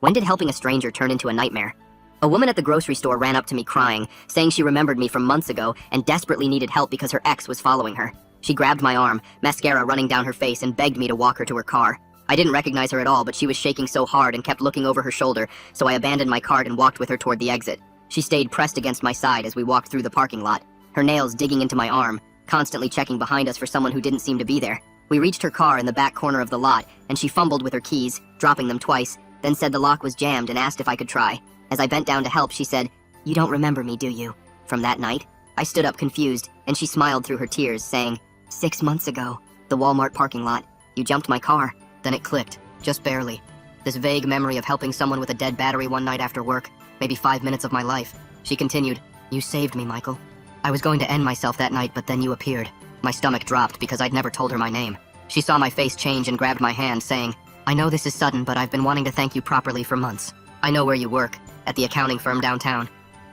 When did helping a stranger turn into a nightmare? A woman at the grocery store ran up to me crying, saying she remembered me from months ago and desperately needed help because her ex was following her. She grabbed my arm, mascara running down her face, and begged me to walk her to her car. I didn't recognize her at all, but she was shaking so hard and kept looking over her shoulder, so I abandoned my cart and walked with her toward the exit. She stayed pressed against my side as we walked through the parking lot, her nails digging into my arm, constantly checking behind us for someone who didn't seem to be there. We reached her car in the back corner of the lot, and she fumbled with her keys, dropping them twice, then said the lock was jammed and asked if I could try. As I bent down to help, she said, "You don't remember me, do you? From that night?" I stood up confused, and she smiled through her tears, saying, 6 months ago, the Walmart parking lot. You jumped my car." Then it clicked, just barely. This vague memory of helping someone with a dead battery one night after work, maybe 5 minutes of my life. She continued, "You saved me, Michael. I was going to end myself that night, but then you appeared." My stomach dropped because I'd never told her my name. She saw my face change and grabbed my hand, saying, "I know this is sudden, but I've been wanting to thank you properly for months. I know where you work, at the accounting firm downtown.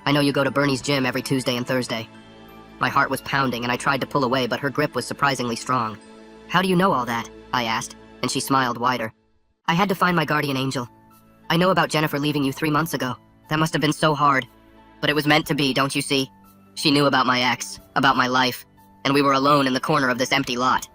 I know you go to Bernie's gym every Tuesday and Thursday." My heart was pounding, and I tried to pull away, but her grip was surprisingly strong. "How do you know all that?" I asked, and she smiled wider. "I had to find my guardian angel. I know about Jennifer leaving you 3 months ago. That must have been so hard. But it was meant to be, don't you see? She knew about my ex, about my life, and we were alone in the corner of this empty lot."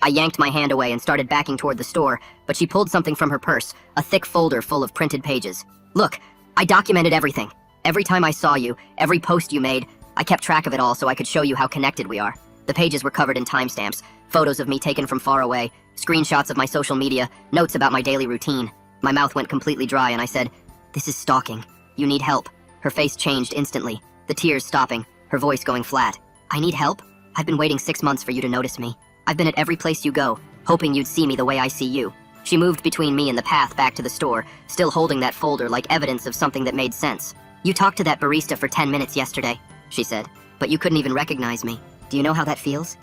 I yanked my hand away and started backing toward the store, but she pulled something from her purse, a thick folder full of printed pages. "Look, I documented everything. Every time I saw you, every post you made, I kept track of it all so I could show you how connected we are." The pages were covered in timestamps, photos of me taken from far away, screenshots of my social media, notes about my daily routine. My mouth went completely dry and I said, "This is stalking. You need help." Her face changed instantly, the tears stopping, her voice going flat. "I need help? I've been waiting 6 months for you to notice me. I've been at every place you go, hoping you'd see me the way I see you." She moved between me and the path back to the store, still holding that folder like evidence of something that made sense. "You talked to that barista for 10 minutes yesterday," she said, "but you couldn't even recognize me. Do you know how that feels?"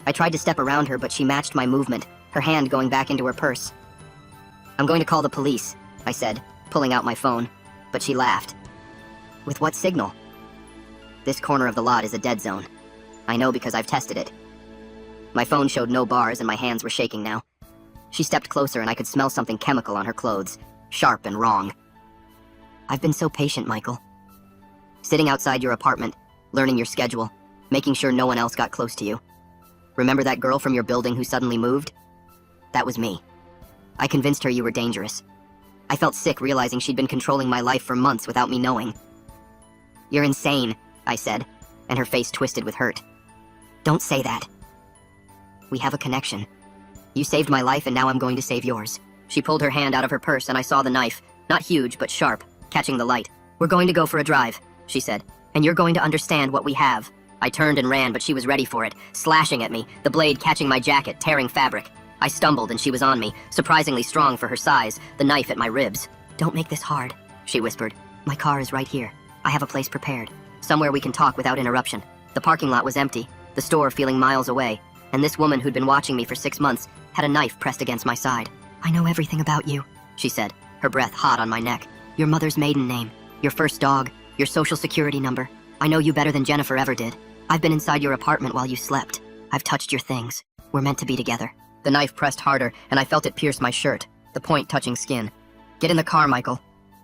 I tried to step around her, but she matched my movement, her hand going back into her purse. "I'm going to call the police," I said, pulling out my phone, but she laughed. "With what signal?" "This corner of the lot is a dead zone. I know because I've tested it." My phone showed no bars and my hands were shaking now. She stepped closer and I could smell something chemical on her clothes, sharp and wrong. "I've been so patient, Michael. Sitting outside your apartment, learning your schedule, making sure no one else got close to you. Remember that girl from your building who suddenly moved? That was me. I convinced her you were dangerous. I felt sick realizing she'd been controlling my life for months without me knowing." "You're insane," I said, and her face twisted with hurt. "Don't say that. We have a connection. You saved my life and now I'm going to save yours." She pulled her hand out of her purse and I saw the knife, not huge but sharp, catching the light. "We're going to go for a drive," she said, "and you're going to understand what we have." I turned and ran, but she was ready for it, slashing at me, the blade catching my jacket, tearing fabric. I stumbled and she was on me, surprisingly strong for her size, the knife at my ribs. "Don't make this hard," she whispered. "My car is right here. I have a place prepared. Somewhere we can talk without interruption." The parking lot was empty, the store feeling miles away, and this woman who'd been watching me for 6 months had a knife pressed against my side. "I know everything about you," she said, her breath hot on my neck. "Your mother's maiden name, your first dog, your social security number. I know you better than Jennifer ever did. I've been inside your apartment while you slept. I've touched your things. We're meant to be together." The knife pressed harder, and I felt it pierce my shirt, the point touching skin. "Get in the car, Michael.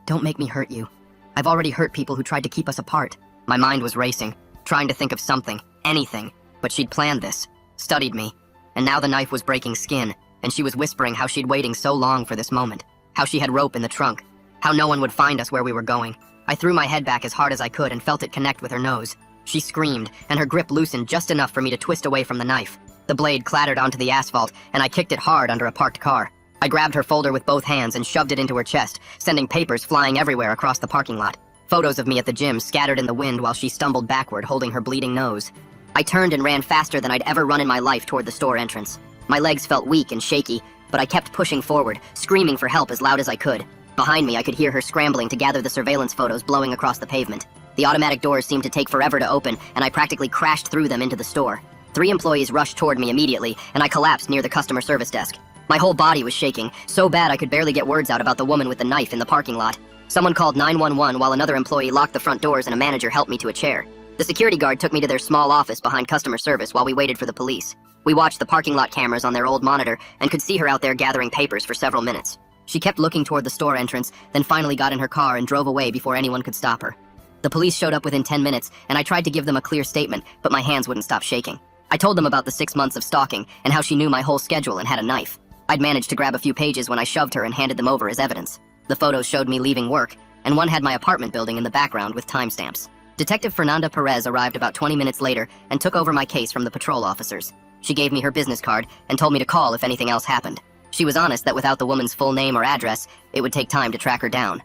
Don't make me hurt you. I've already hurt people who tried to keep us apart." My mind was racing, trying to think of something, anything, but she'd planned this, studied me, and now the knife was breaking skin, and she was whispering how she'd waiting so long for this moment, how she had rope in the trunk, how no one would find us where we were going. I threw my head back as hard as I could and felt it connect with her nose. She screamed, and her grip loosened just enough for me to twist away from the knife. The blade clattered onto the asphalt, and I kicked it hard under a parked car. I grabbed her folder with both hands and shoved it into her chest, sending papers flying everywhere across the parking lot. Photos of me at the gym scattered in the wind while she stumbled backward, holding her bleeding nose. I turned and ran faster than I'd ever run in my life toward the store entrance. My legs felt weak and shaky, but I kept pushing forward, screaming for help as loud as I could. Behind me, I could hear her scrambling to gather the surveillance photos blowing across the pavement. The automatic doors seemed to take forever to open, and I practically crashed through them into the store. 3 employees rushed toward me immediately, and I collapsed near the customer service desk. My whole body was shaking, so bad I could barely get words out about the woman with the knife in the parking lot. Someone called 911 while another employee locked the front doors and a manager helped me to a chair. The security guard took me to their small office behind customer service while we waited for the police. We watched the parking lot cameras on their old monitor and could see her out there gathering papers for several minutes. She kept looking toward the store entrance, then finally got in her car and drove away before anyone could stop her. The police showed up within 10 minutes, and I tried to give them a clear statement, but my hands wouldn't stop shaking. I told them about the 6 months of stalking and how she knew my whole schedule and had a knife. I'd managed to grab a few pages when I shoved her and handed them over as evidence. The photos showed me leaving work, and one had my apartment building in the background with timestamps. Detective Fernanda Perez arrived about 20 minutes later and took over my case from the patrol officers. She gave me her business card and told me to call if anything else happened. She was honest that without the woman's full name or address, it would take time to track her down.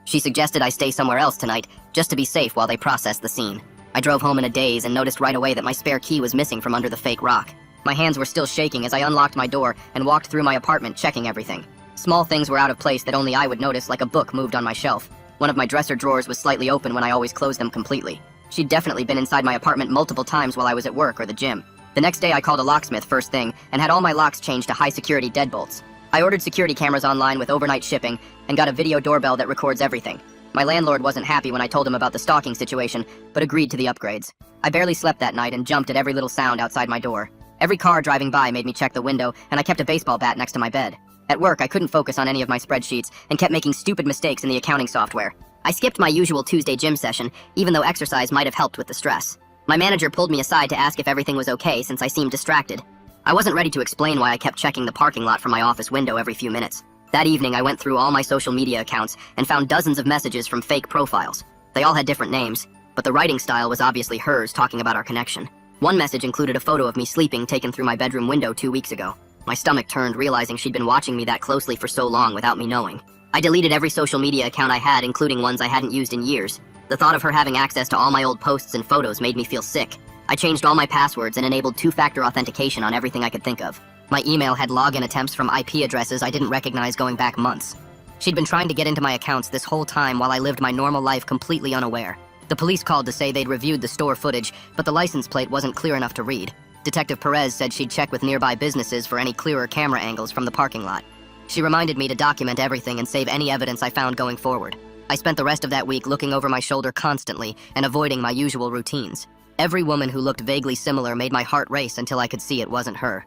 She suggested I stay somewhere else tonight, just to be safe while they processed the scene. I drove home in a daze and noticed right away that my spare key was missing from under the fake rock. My hands were still shaking as I unlocked my door and walked through my apartment checking everything. Small things were out of place that only I would notice, like a book moved on my shelf. One of my dresser drawers was slightly open when I always closed them completely. She'd definitely been inside my apartment multiple times while I was at work or the gym. The next day I called a locksmith first thing and had all my locks changed to high-security deadbolts. I ordered security cameras online with overnight shipping and got a video doorbell that records everything. My landlord wasn't happy when I told him about the stalking situation, but agreed to the upgrades. I barely slept that night and jumped at every little sound outside my door. Every car driving by made me check the window, and I kept a baseball bat next to my bed. At work, I couldn't focus on any of my spreadsheets and kept making stupid mistakes in the accounting software. I skipped my usual Tuesday gym session, even though exercise might have helped with the stress. My manager pulled me aside to ask if everything was okay since I seemed distracted. I wasn't ready to explain why I kept checking the parking lot from my office window every few minutes. That evening, I went through all my social media accounts and found dozens of messages from fake profiles. They all had different names, but the writing style was obviously hers, talking about our connection. One message included a photo of me sleeping taken through my bedroom window 2 weeks ago. My stomach turned, realizing she'd been watching me that closely for so long without me knowing. I deleted every social media account I had, including ones I hadn't used in years. The thought of her having access to all my old posts and photos made me feel sick. I changed all my passwords and enabled two-factor authentication on everything I could think of. My email had login attempts from IP addresses I didn't recognize going back months. She'd been trying to get into my accounts this whole time while I lived my normal life completely unaware. The police called to say they'd reviewed the store footage, but the license plate wasn't clear enough to read. Detective Perez said she'd check with nearby businesses for any clearer camera angles from the parking lot. She reminded me to document everything and save any evidence I found going forward. I spent the rest of that week looking over my shoulder constantly and avoiding my usual routines. Every woman who looked vaguely similar made my heart race until I could see it wasn't her.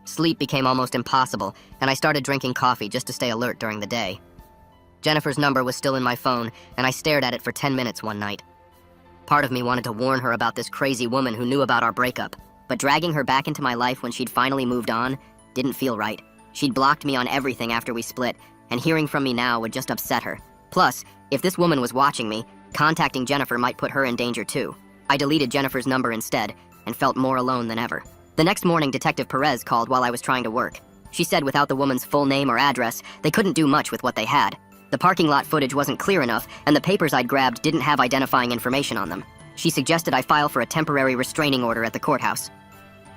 Sleep became almost impossible, and I started drinking coffee just to stay alert during the day. Jennifer's number was still in my phone, and I stared at it for 10 minutes one night. Part of me wanted to warn her about this crazy woman who knew about our breakup, but dragging her back into my life when she'd finally moved on didn't feel right. She'd blocked me on everything after we split, and hearing from me now would just upset her. Plus, if this woman was watching me, contacting Jennifer might put her in danger too. I deleted Jennifer's number instead, and felt more alone than ever. The next morning, Detective Perez called while I was trying to work. She said without the woman's full name or address, they couldn't do much with what they had. The parking lot footage wasn't clear enough, and the papers I'd grabbed didn't have identifying information on them. She suggested I file for a temporary restraining order at the courthouse.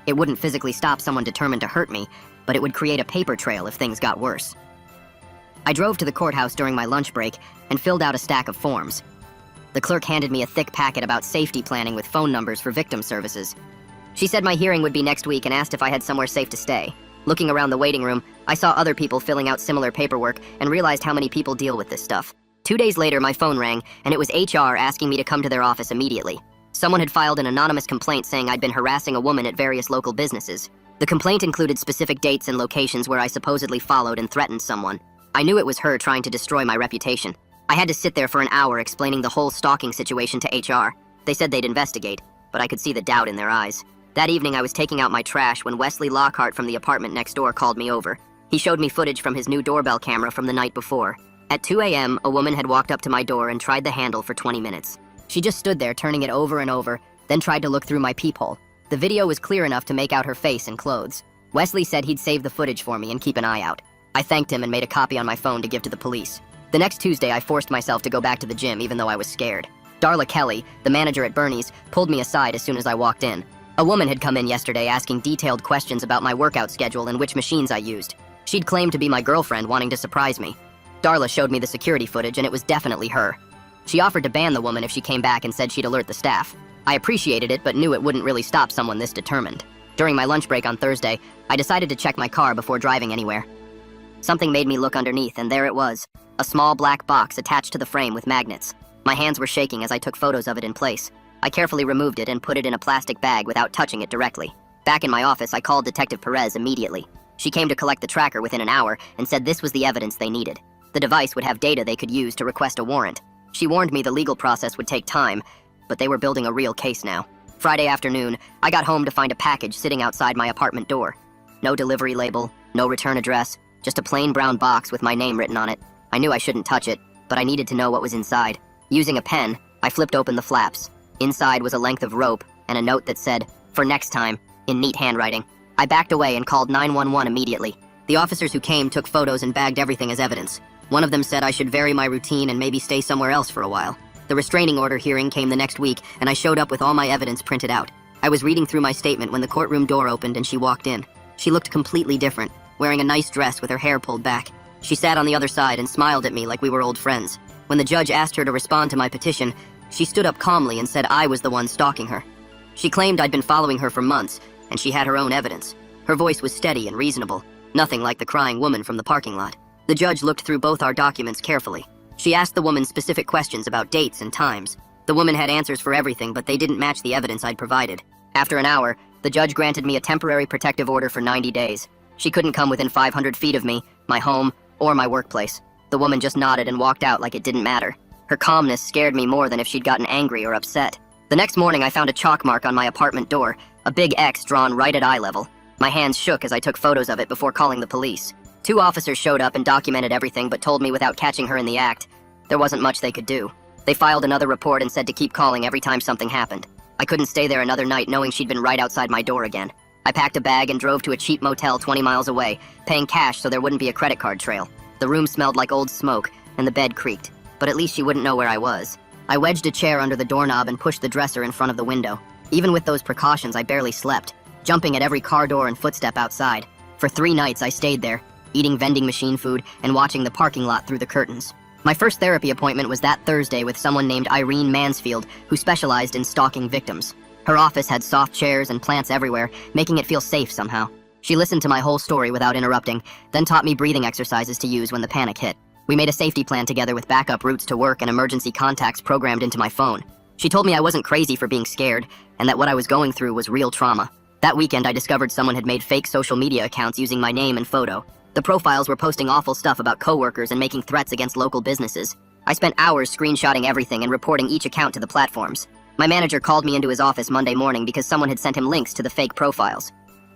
It wouldn't physically stop someone determined to hurt me, but it would create a paper trail if things got worse. I drove to the courthouse during my lunch break and filled out a stack of forms. The clerk handed me a thick packet about safety planning with phone numbers for victim services. She said my hearing would be next week and asked if I had somewhere safe to stay. Looking around the waiting room, I saw other people filling out similar paperwork and realized how many people deal with this stuff. 2 days later, my phone rang, and it was HR asking me to come to their office immediately. Someone had filed an anonymous complaint saying I'd been harassing a woman at various local businesses. The complaint included specific dates and locations where I supposedly followed and threatened someone. I knew it was her trying to destroy my reputation. I had to sit there for an hour explaining the whole stalking situation to HR. They said they'd investigate, but I could see the doubt in their eyes. That evening, I was taking out my trash when Wesley Lockhart from the apartment next door called me over. He showed me footage from his new doorbell camera from the night before. At 2 a.m., a woman had walked up to my door and tried the handle for 20 minutes. She just stood there turning it over and over, then tried to look through my peephole. The video was clear enough to make out her face and clothes. Wesley said he'd save the footage for me and keep an eye out. I thanked him and made a copy on my phone to give to the police. The next Tuesday, I forced myself to go back to the gym even though I was scared. Darla Kelly, the manager at Bernie's, pulled me aside as soon as I walked in. A woman had come in yesterday asking detailed questions about my workout schedule and which machines I used. She'd claimed to be my girlfriend wanting to surprise me. Darla showed me the security footage and it was definitely her. She offered to ban the woman if she came back and said she'd alert the staff. I appreciated it but knew it wouldn't really stop someone this determined. During my lunch break on Thursday, I decided to check my car before driving anywhere. Something made me look underneath and there it was, a small black box attached to the frame with magnets. My hands were shaking as I took photos of it in place. I carefully removed it and put it in a plastic bag without touching it directly. Back in my office, I called Detective Perez immediately. She came to collect the tracker within an hour and said this was the evidence they needed. The device would have data they could use to request a warrant. She warned me the legal process would take time, but they were building a real case now. Friday afternoon, I got home to find a package sitting outside my apartment door. No delivery label, no return address, just a plain brown box with my name written on it. I knew I shouldn't touch it, but I needed to know what was inside. Using a pen, I flipped open the flaps. Inside was a length of rope and a note that said, "For next time," in neat handwriting. I backed away and called 911 immediately. The officers who came took photos and bagged everything as evidence. One of them said I should vary my routine and maybe stay somewhere else for a while. The restraining order hearing came the next week, and I showed up with all my evidence printed out. I was reading through my statement when the courtroom door opened and she walked in. She looked completely different, wearing a nice dress with her hair pulled back. She sat on the other side and smiled at me like we were old friends. When the judge asked her to respond to my petition, she stood up calmly and said I was the one stalking her. She claimed I'd been following her for months, and she had her own evidence. Her voice was steady and reasonable, nothing like the crying woman from the parking lot. The judge looked through both our documents carefully. She asked the woman specific questions about dates and times. The woman had answers for everything, but they didn't match the evidence I'd provided. After an hour, the judge granted me a temporary protective order for 90 days. She couldn't come within 500 feet of me, my home, or my workplace. The woman just nodded and walked out like it didn't matter. Her calmness scared me more than if she'd gotten angry or upset. The next morning, I found a chalk mark on my apartment door, a big X drawn right at eye level. My hands shook as I took photos of it before calling the police. 2 officers showed up and documented everything but told me without catching her in the act, there wasn't much they could do. They filed another report and said to keep calling every time something happened. I couldn't stay there another night knowing she'd been right outside my door again. I packed a bag and drove to a cheap motel 20 miles away, paying cash so there wouldn't be a credit card trail. The room smelled like old smoke, and the bed creaked, but at least she wouldn't know where I was. I wedged a chair under the doorknob and pushed the dresser in front of the window. Even with those precautions, I barely slept, jumping at every car door and footstep outside. For 3 nights, I stayed there, eating vending machine food and watching the parking lot through the curtains. My first therapy appointment was that Thursday with someone named Irene Mansfield, who specialized in stalking victims. Her office had soft chairs and plants everywhere, making it feel safe somehow. She listened to my whole story without interrupting, then taught me breathing exercises to use when the panic hit. We made a safety plan together with backup routes to work and emergency contacts programmed into my phone. She told me I wasn't crazy for being scared, and that what I was going through was real trauma. That weekend, I discovered someone had made fake social media accounts using my name and photo. The profiles were posting awful stuff about coworkers and making threats against local businesses. I spent hours screenshotting everything and reporting each account to the platforms. My manager called me into his office Monday morning because someone had sent him links to the fake profiles.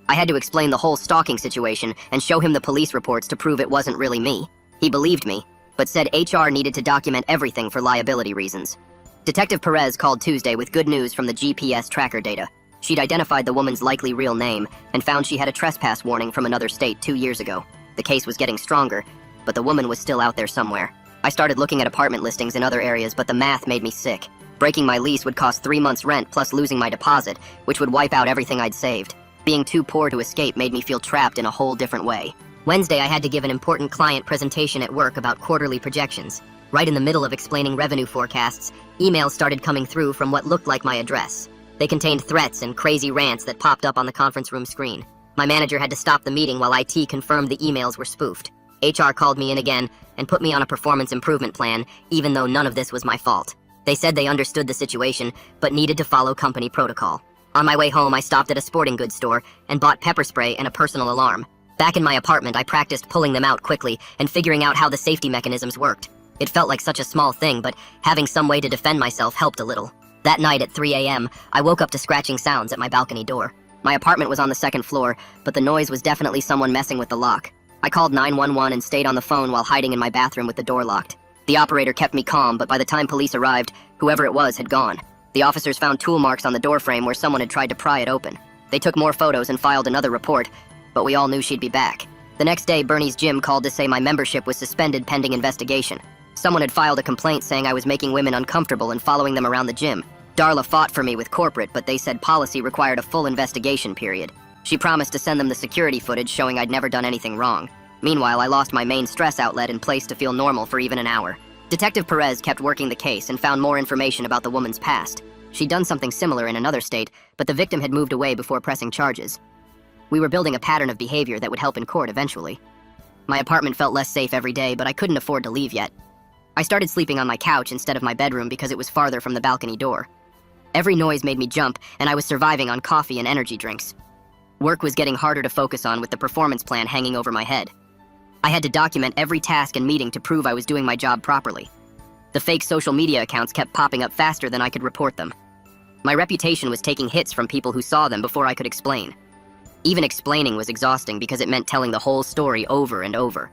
I had to explain the whole stalking situation and show him the police reports to prove it wasn't really me. He believed me, but said HR needed to document everything for liability reasons. Detective Perez called Tuesday with good news from the GPS tracker data. She'd identified the woman's likely real name and found she had a trespass warning from another state 2 years ago. The case was getting stronger, but the woman was still out there somewhere. I started looking at apartment listings in other areas, but the math made me sick. Breaking my lease would cost 3 months' rent plus losing my deposit, which would wipe out everything I'd saved. Being too poor to escape made me feel trapped in a whole different way. Wednesday, I had to give an important client presentation at work about quarterly projections. Right in the middle of explaining revenue forecasts, emails started coming through from what looked like my address. They contained threats and crazy rants that popped up on the conference room screen. My manager had to stop the meeting while IT confirmed the emails were spoofed. HR called me in again and put me on a performance improvement plan, even though none of this was my fault. They said they understood the situation, but needed to follow company protocol. On my way home, I stopped at a sporting goods store and bought pepper spray and a personal alarm. Back in my apartment, I practiced pulling them out quickly and figuring out how the safety mechanisms worked. It felt like such a small thing, but having some way to defend myself helped a little. That night at 3 a.m., I woke up to scratching sounds at my balcony door. My apartment was on the 2nd floor, but the noise was definitely someone messing with the lock. I called 911 and stayed on the phone while hiding in my bathroom with the door locked. The operator kept me calm, but by the time police arrived, whoever it was had gone. The officers found tool marks on the doorframe where someone had tried to pry it open. They took more photos and filed another report, but we all knew she'd be back. The next day, Bernie's gym called to say my membership was suspended pending investigation. Someone had filed a complaint saying I was making women uncomfortable and following them around the gym. Darla fought for me with corporate, but they said policy required a full investigation period. She promised to send them the security footage showing I'd never done anything wrong. Meanwhile, I lost my main stress outlet in place to feel normal for even an hour. Detective Perez kept working the case and found more information about the woman's past. She'd done something similar in another state, but the victim had moved away before pressing charges. We were building a pattern of behavior that would help in court eventually. My apartment felt less safe every day, but I couldn't afford to leave yet. I started sleeping on my couch instead of my bedroom because it was farther from the balcony door. Every noise made me jump, and I was surviving on coffee and energy drinks. Work was getting harder to focus on with the performance plan hanging over my head. I had to document every task and meeting to prove I was doing my job properly. The fake social media accounts kept popping up faster than I could report them. My reputation was taking hits from people who saw them before I could explain. Even explaining was exhausting because it meant telling the whole story over and over.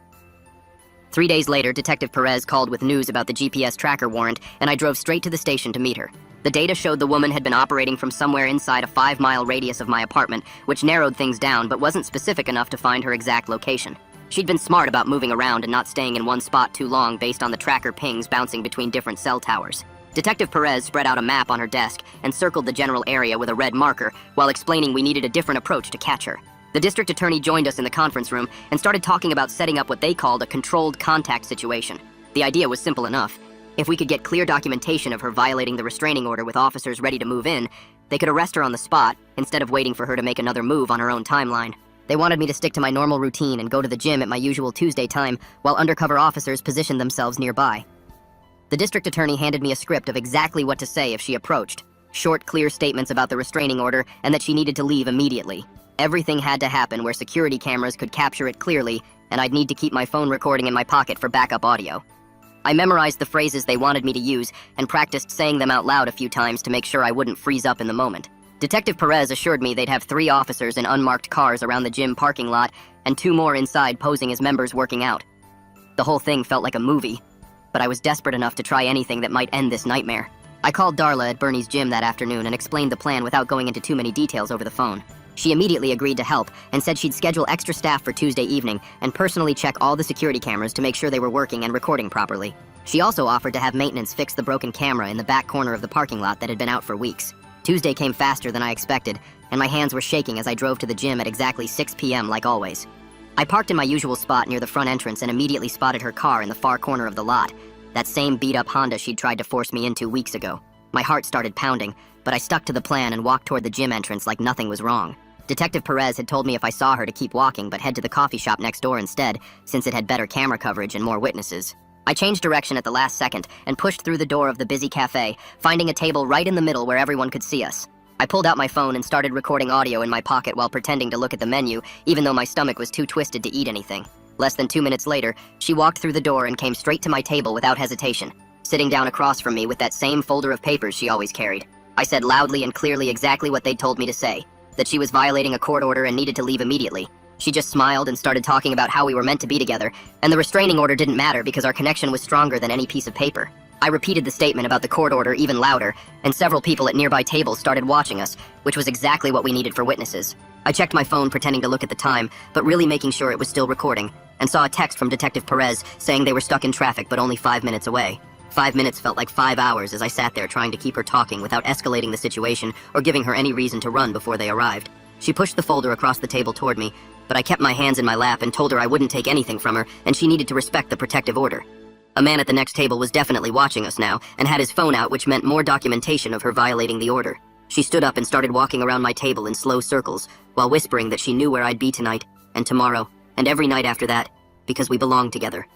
3 days later, Detective Perez called with news about the GPS tracker warrant, and I drove straight to the station to meet her. The data showed the woman had been operating from somewhere inside a 5-mile radius of my apartment, which narrowed things down but wasn't specific enough to find her exact location. She'd been smart about moving around and not staying in one spot too long based on the tracker pings bouncing between different cell towers. Detective Perez spread out a map on her desk and circled the general area with a red marker while explaining we needed a different approach to catch her. The district attorney joined us in the conference room and started talking about setting up what they called a controlled contact situation. The idea was simple enough. If we could get clear documentation of her violating the restraining order with officers ready to move in, they could arrest her on the spot instead of waiting for her to make another move on her own timeline. They wanted me to stick to my normal routine and go to the gym at my usual Tuesday time while undercover officers positioned themselves nearby. The district attorney handed me a script of exactly what to say if she approached. Short, clear statements about the restraining order and that she needed to leave immediately. Everything had to happen where security cameras could capture it clearly, and I'd need to keep my phone recording in my pocket for backup audio. I memorized the phrases they wanted me to use and practiced saying them out loud a few times to make sure I wouldn't freeze up in the moment. Detective Perez assured me they'd have 3 officers in unmarked cars around the gym parking lot and 2 more inside posing as members working out. The whole thing felt like a movie, but I was desperate enough to try anything that might end this nightmare. I called Darla at Bernie's gym that afternoon and explained the plan without going into too many details over the phone. She immediately agreed to help and said she'd schedule extra staff for Tuesday evening and personally check all the security cameras to make sure they were working and recording properly. She also offered to have maintenance fix the broken camera in the back corner of the parking lot that had been out for weeks. Tuesday came faster than I expected, and my hands were shaking as I drove to the gym at exactly 6 p.m. like always. I parked in my usual spot near the front entrance and immediately spotted her car in the far corner of the lot, that same beat-up Honda she'd tried to force me into weeks ago. My heart started pounding, but I stuck to the plan and walked toward the gym entrance like nothing was wrong. Detective Perez had told me if I saw her to keep walking but head to the coffee shop next door instead, since it had better camera coverage and more witnesses. I changed direction at the last second and pushed through the door of the busy cafe, finding a table right in the middle where everyone could see us. I pulled out my phone and started recording audio in my pocket while pretending to look at the menu, even though my stomach was too twisted to eat anything. Less than 2 minutes later, she walked through the door and came straight to my table without hesitation, sitting down across from me with that same folder of papers she always carried. I said loudly and clearly exactly what they'd told me to say, that she was violating a court order and needed to leave immediately. She just smiled and started talking about how we were meant to be together, and the restraining order didn't matter because our connection was stronger than any piece of paper. I repeated the statement about the court order even louder, and several people at nearby tables started watching us, which was exactly what we needed for witnesses. I checked my phone pretending to look at the time, but really making sure it was still recording, and saw a text from Detective Perez saying they were stuck in traffic but only 5 minutes away. 5 minutes felt like 5 hours as I sat there trying to keep her talking without escalating the situation or giving her any reason to run before they arrived. She pushed the folder across the table toward me, but I kept my hands in my lap and told her I wouldn't take anything from her and she needed to respect the protective order. A man at the next table was definitely watching us now and had his phone out, which meant more documentation of her violating the order. She stood up and started walking around my table in slow circles while whispering that she knew where I'd be tonight and tomorrow and every night after that because we belonged together.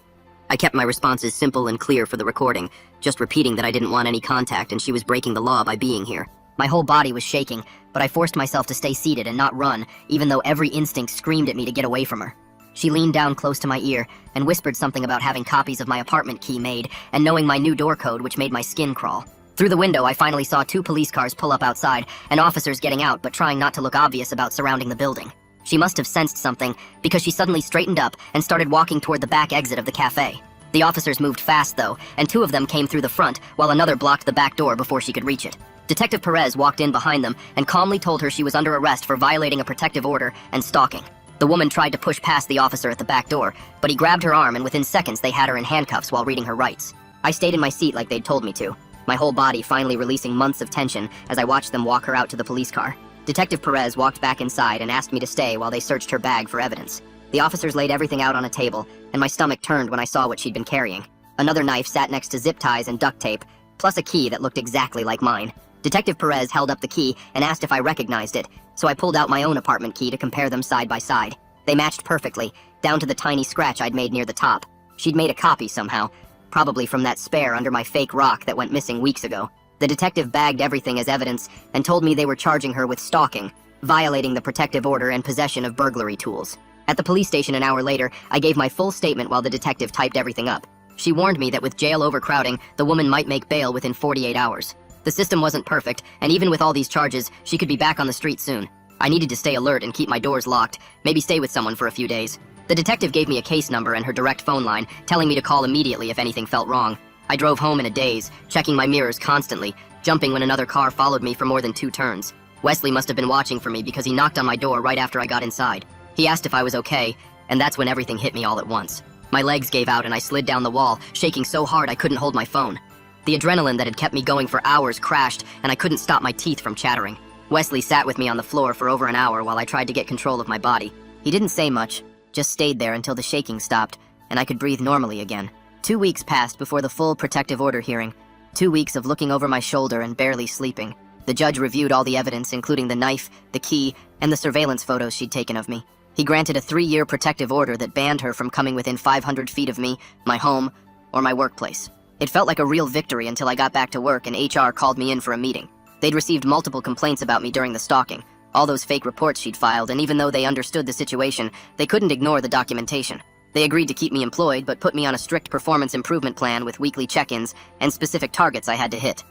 I kept my responses simple and clear for the recording, just repeating that I didn't want any contact and she was breaking the law by being here. My whole body was shaking, but I forced myself to stay seated and not run, even though every instinct screamed at me to get away from her. She leaned down close to my ear and whispered something about having copies of my apartment key made and knowing my new door code, which made my skin crawl. Through the window, I finally saw 2 police cars pull up outside and officers getting out but trying not to look obvious about surrounding the building. She must have sensed something because she suddenly straightened up and started walking toward the back exit of the cafe. The officers moved fast, though, and 2 of them came through the front while another blocked the back door before she could reach it. Detective Perez walked in behind them and calmly told her she was under arrest for violating a protective order and stalking. The woman tried to push past the officer at the back door, but he grabbed her arm and within seconds they had her in handcuffs while reading her rights. I stayed in my seat like they'd told me to, my whole body finally releasing months of tension as I watched them walk her out to the police car. Detective Perez walked back inside and asked me to stay while they searched her bag for evidence. The officers laid everything out on a table, and my stomach turned when I saw what she'd been carrying. Another knife sat next to zip ties and duct tape, plus a key that looked exactly like mine. Detective Perez held up the key and asked if I recognized it, so I pulled out my own apartment key to compare them side by side. They matched perfectly, down to the tiny scratch I'd made near the top. She'd made a copy somehow, probably from that spare under my fake rock that went missing weeks ago. The detective bagged everything as evidence and told me they were charging her with stalking, violating the protective order and possession of burglary tools. At the police station an hour later, I gave my full statement while the detective typed everything up. She warned me that with jail overcrowding, the woman might make bail within 48 hours. The system wasn't perfect, and even with all these charges, she could be back on the street soon. I needed to stay alert and keep my doors locked, maybe stay with someone for a few days. The detective gave me a case number and her direct phone line, telling me to call immediately if anything felt wrong. I drove home in a daze, checking my mirrors constantly, jumping when another car followed me for more than 2 turns. Wesley must have been watching for me because he knocked on my door right after I got inside. He asked if I was okay, and that's when everything hit me all at once. My legs gave out and I slid down the wall, shaking so hard I couldn't hold my phone. The adrenaline that had kept me going for hours crashed, and I couldn't stop my teeth from chattering. Wesley sat with me on the floor for over an hour while I tried to get control of my body. He didn't say much, just stayed there until the shaking stopped, and I could breathe normally again. 2 weeks passed before the full protective order hearing. 2 weeks of looking over my shoulder and barely sleeping. The judge reviewed all the evidence, including the knife, the key, and the surveillance photos she'd taken of me. He granted a 3-year protective order that banned her from coming within 500 feet of me, my home, or my workplace. It felt like a real victory until I got back to work and HR called me in for a meeting. They'd received multiple complaints about me during the stalking, all those fake reports she'd filed, and even though they understood the situation, they couldn't ignore the documentation. They agreed to keep me employed, but put me on a strict performance improvement plan with weekly check-ins and specific targets I had to hit.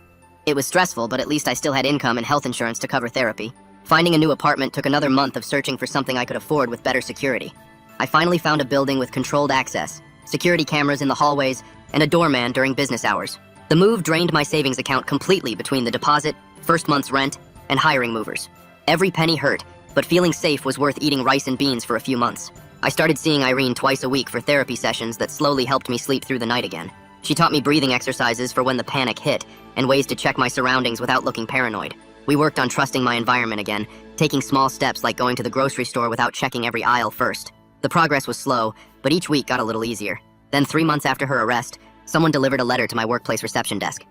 It was stressful, but at least I still had income and health insurance to cover therapy. Finding a new apartment took another month of searching for something I could afford with better security. I finally found a building with controlled access, security cameras in the hallways, and a doorman during business hours. The move drained my savings account completely between the deposit, first month's rent, and hiring movers. Every penny hurt, but feeling safe was worth eating rice and beans for a few months. I started seeing Irene twice a week for therapy sessions that slowly helped me sleep through the night again. She taught me breathing exercises for when the panic hit, and ways to check my surroundings without looking paranoid. We worked on trusting my environment again, taking small steps like going to the grocery store without checking every aisle first. The progress was slow, but each week got a little easier. Then 3 months after her arrest, someone delivered a letter to my workplace reception desk.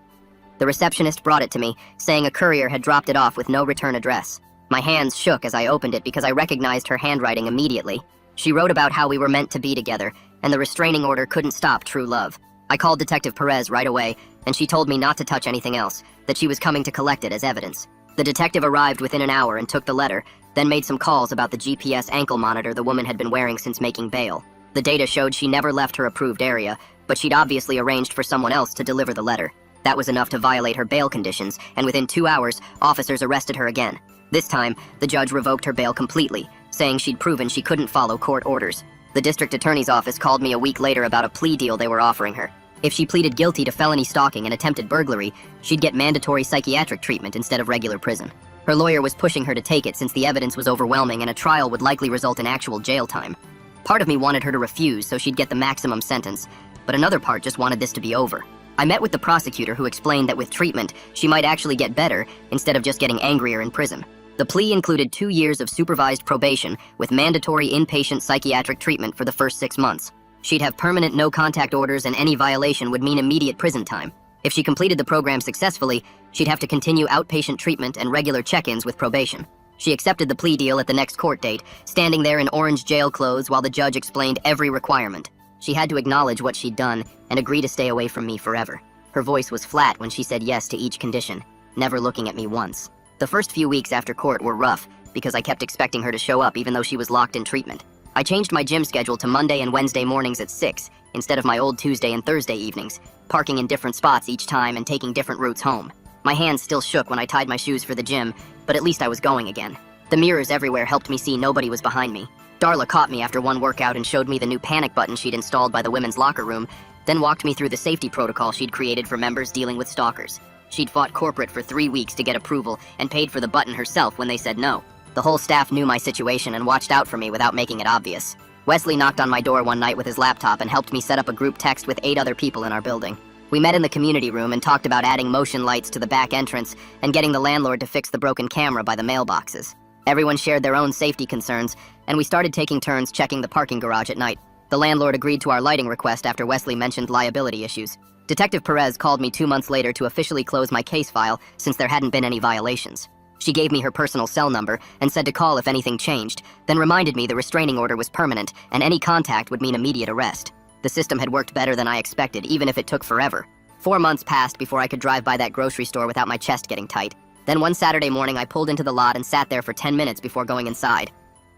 The receptionist brought it to me, saying a courier had dropped it off with no return address. My hands shook as I opened it because I recognized her handwriting immediately. She wrote about how we were meant to be together, and the restraining order couldn't stop true love. I called Detective Perez right away, and she told me not to touch anything else, that she was coming to collect it as evidence. The detective arrived within an hour and took the letter, then made some calls about the GPS ankle monitor the woman had been wearing since making bail. The data showed she never left her approved area, but she'd obviously arranged for someone else to deliver the letter. That was enough to violate her bail conditions, and within 2 hours, officers arrested her again. This time, the judge revoked her bail completely, saying she'd proven she couldn't follow court orders. The district attorney's office called me a week later about a plea deal they were offering her. If she pleaded guilty to felony stalking and attempted burglary, she'd get mandatory psychiatric treatment instead of regular prison. Her lawyer was pushing her to take it since the evidence was overwhelming and a trial would likely result in actual jail time. Part of me wanted her to refuse so she'd get the maximum sentence, but another part just wanted this to be over. I met with the prosecutor who explained that with treatment, she might actually get better instead of just getting angrier in prison. The plea included 2 years of supervised probation with mandatory inpatient psychiatric treatment for the first 6 months. She'd have permanent no-contact orders and any violation would mean immediate prison time. If she completed the program successfully, she'd have to continue outpatient treatment and regular check-ins with probation. She accepted the plea deal at the next court date, standing there in orange jail clothes while the judge explained every requirement. She had to acknowledge what she'd done and agree to stay away from me forever. Her voice was flat when she said yes to each condition, never looking at me once. The first few weeks after court were rough because I kept expecting her to show up even though she was locked in treatment. I changed my gym schedule to Monday and Wednesday mornings at 6 instead of my old Tuesday and Thursday evenings, parking in different spots each time and taking different routes home. My hands still shook when I tied my shoes for the gym, but at least I was going again. The mirrors everywhere helped me see nobody was behind me. Darla caught me after one workout and showed me the new panic button she'd installed by the women's locker room, then walked me through the safety protocol she'd created for members dealing with stalkers. She'd fought corporate for 3 weeks to get approval and paid for the button herself when they said no. The whole staff knew my situation and watched out for me without making it obvious. Wesley knocked on my door one night with his laptop and helped me set up a group text with 8 other people in our building. We met in the community room and talked about adding motion lights to the back entrance and getting the landlord to fix the broken camera by the mailboxes. Everyone shared their own safety concerns, and we started taking turns checking the parking garage at night. The landlord agreed to our lighting request after Wesley mentioned liability issues. Detective Perez called me 2 months later to officially close my case file since there hadn't been any violations. She gave me her personal cell number and said to call if anything changed, then reminded me the restraining order was permanent and any contact would mean immediate arrest. The system had worked better than I expected, even if it took forever. 4 months passed before I could drive by that grocery store without my chest getting tight. Then one Saturday morning, I pulled into the lot and sat there for 10 minutes before going inside.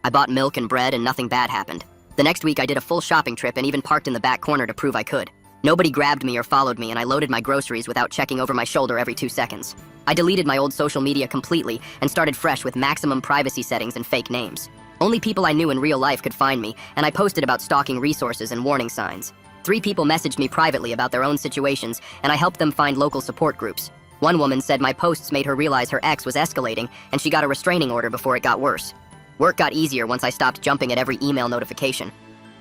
I bought milk and bread and nothing bad happened. The next week, I did a full shopping trip and even parked in the back corner to prove I could. Nobody grabbed me or followed me, and I loaded my groceries without checking over my shoulder every 2 seconds. I deleted my old social media completely and started fresh with maximum privacy settings and fake names. Only people I knew in real life could find me, and I posted about stalking resources and warning signs. 3 people messaged me privately about their own situations, and I helped them find local support groups. One woman said my posts made her realize her ex was escalating, and she got a restraining order before it got worse. Work got easier once I stopped jumping at every email notification.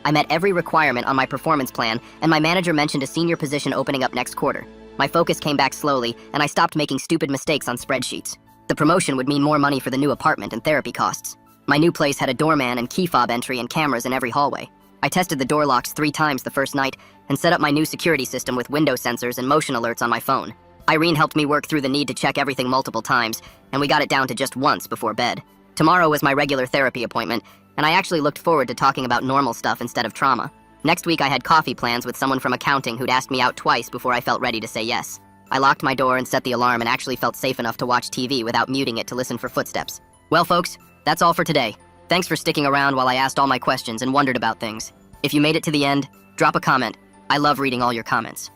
I met every requirement on my performance plan, and my manager mentioned a senior position opening up next quarter. My focus came back slowly, and I stopped making stupid mistakes on spreadsheets. The promotion would mean more money for the new apartment and therapy costs. My new place had a doorman and key fob entry and cameras in every hallway. I tested the door locks 3 times the first night and set up my new security system with window sensors and motion alerts on my phone. Irene helped me work through the need to check everything multiple times, and we got it down to just once before bed. Tomorrow was my regular therapy appointment, and I actually looked forward to talking about normal stuff instead of trauma. Next week, I had coffee plans with someone from accounting who'd asked me out twice before I felt ready to say yes. I locked my door and set the alarm and actually felt safe enough to watch TV without muting it to listen for footsteps. Well, folks, that's all for today. Thanks for sticking around while I asked all my questions and wondered about things. If you made it to the end, drop a comment. I love reading all your comments.